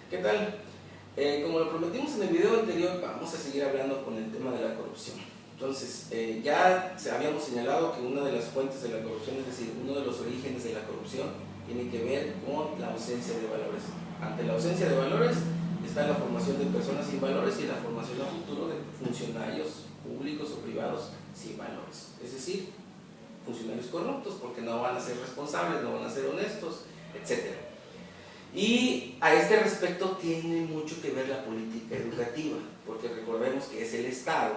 ¿Qué tal? Como lo prometimos en el video anterior, vamos a seguir hablando con el tema de la corrupción. Entonces, ya habíamos señalado que una de las fuentes de la corrupción, es decir, uno de los orígenes de la corrupción, tiene que ver con la ausencia de valores. Ante la ausencia de valores está la formación de personas sin valores y la formación a futuro de funcionarios públicos o privados sin valores. Es decir, funcionarios corruptos porque no van a ser responsables, no van a ser honestos, etc. Y a este respecto tiene mucho que ver la política educativa, porque recordemos que es el Estado,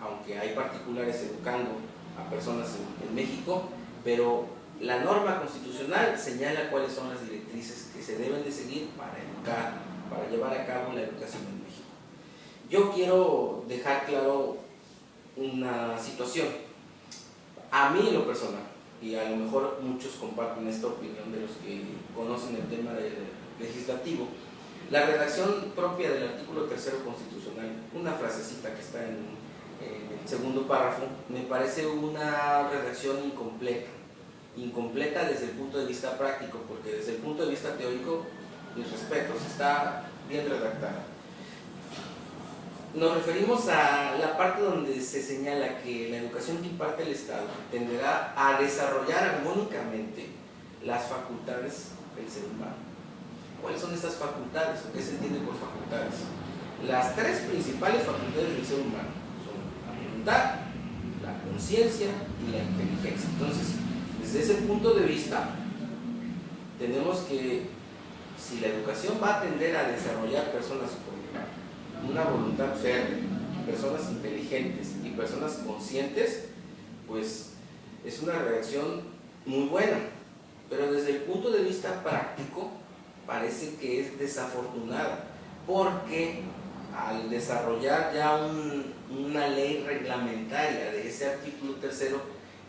aunque hay particulares educando a personas en México, pero la norma constitucional señala cuáles son las directrices que se deben de seguir para educar, para llevar a cabo la educación en México. Yo quiero dejar claro una situación. A mí en lo personal, y a lo mejor muchos comparten esta opinión de los que conocen el tema legislativo, la redacción propia del artículo 3º constitucional, una frasecita que está en el segundo párrafo, me parece una redacción incompleta desde el punto de vista práctico, porque desde el punto de vista teórico, mis respetos, está bien redactada. Nos referimos a la parte donde se señala que la educación que imparte el Estado tenderá a desarrollar armónicamente las facultades del ser humano. ¿Cuáles son estas facultades? ¿Qué se entiende por facultades? Las tres principales facultades del ser humano son la voluntad, la conciencia y la inteligencia. Entonces, desde ese punto de vista, tenemos que, si la educación va a tender a desarrollar personas con una voluntad férrea, personas inteligentes y personas conscientes, pues es una redacción muy buena, pero desde el punto de vista práctico parece que es desafortunada, porque al desarrollar ya una ley reglamentaria de ese artículo 3º,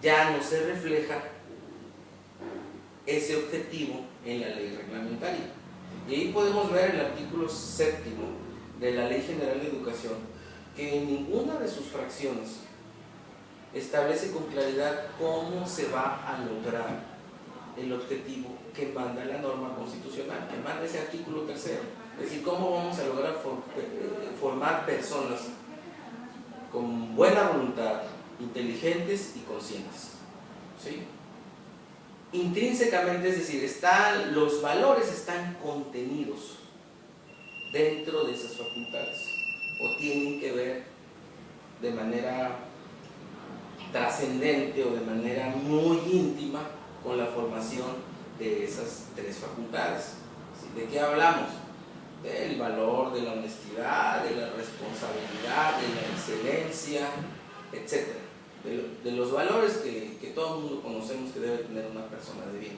ya no se refleja ese objetivo en la ley reglamentaria. Y ahí podemos ver el artículo 7º de la Ley General de Educación, que en ninguna de sus fracciones establece con claridad cómo se va a lograr el objetivo que manda la norma constitucional, que manda ese artículo 3º. Es decir, cómo vamos a lograr formar personas con buena voluntad, inteligentes y conscientes, ¿sí? Intrínsecamente, es decir, los valores están contenidos dentro de esas facultades, o tienen que ver de manera trascendente o de manera muy íntima con la formación de esas tres facultades. ¿De qué hablamos? Del valor, de la honestidad, de la responsabilidad, de la excelencia, etc. De los valores que todo el mundo conocemos que debe tener una persona de bien.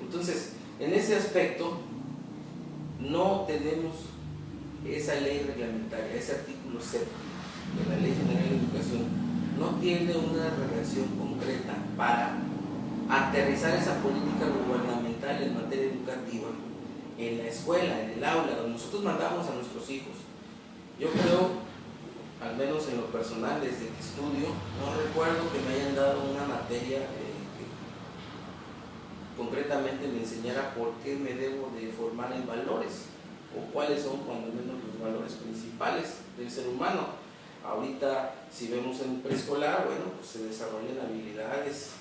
Entonces, en ese aspecto, no tenemos esa ley reglamentaria, ese artículo 7 de la Ley General de Educación, no tiene una redacción concreta para aterrizar esa política gubernamental en materia educativa en la escuela, en el aula, donde nosotros mandamos a nuestros hijos. Yo creo, al menos en lo personal, desde que estudio, no recuerdo que me hayan dado una materia que concretamente me enseñara por qué me debo de formar en valores, o cuáles son cuando menos los valores principales del ser humano. Ahorita, si vemos en preescolar, bueno, pues se desarrollan habilidades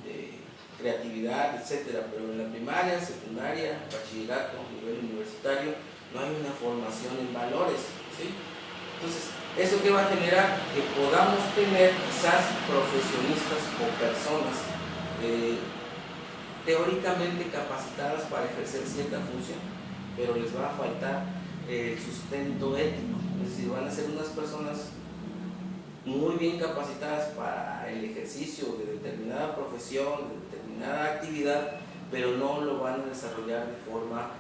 de creatividad, etcétera, pero en la primaria, secundaria, bachillerato, nivel universitario, no hay una formación en valores, ¿sí? Entonces, ¿eso qué va a generar? Que podamos tener quizás profesionistas o personas teóricamente capacitadas para ejercer cierta función, pero les va a faltar el sustento ético, es decir, van a ser unas personas muy bien capacitadas para el ejercicio de determinada profesión, de determinada actividad, pero no lo van a desarrollar de forma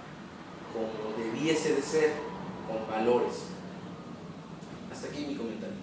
como debiese de ser, con valores. Hasta aquí mi comentario.